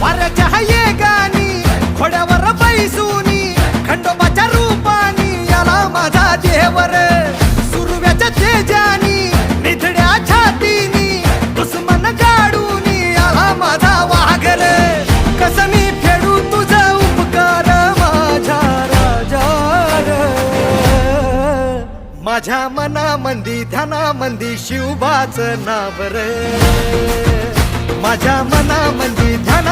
वाऱ्याच्या हाये गाणी घोड्यावर बैसूनी खंडोबाच्या रूपानी याला माझा देवर सुरव्याच्या तेजानी निधड्या छातीनी दुश्मन गाडूनी याला माझा वाघर कसं मी फेडू तुझा उपकार माझ्या राजा माझ्या मनामंदी ध्यानामंदी शिवबाचं नाव रे माझ्या मनामंदी ध्याना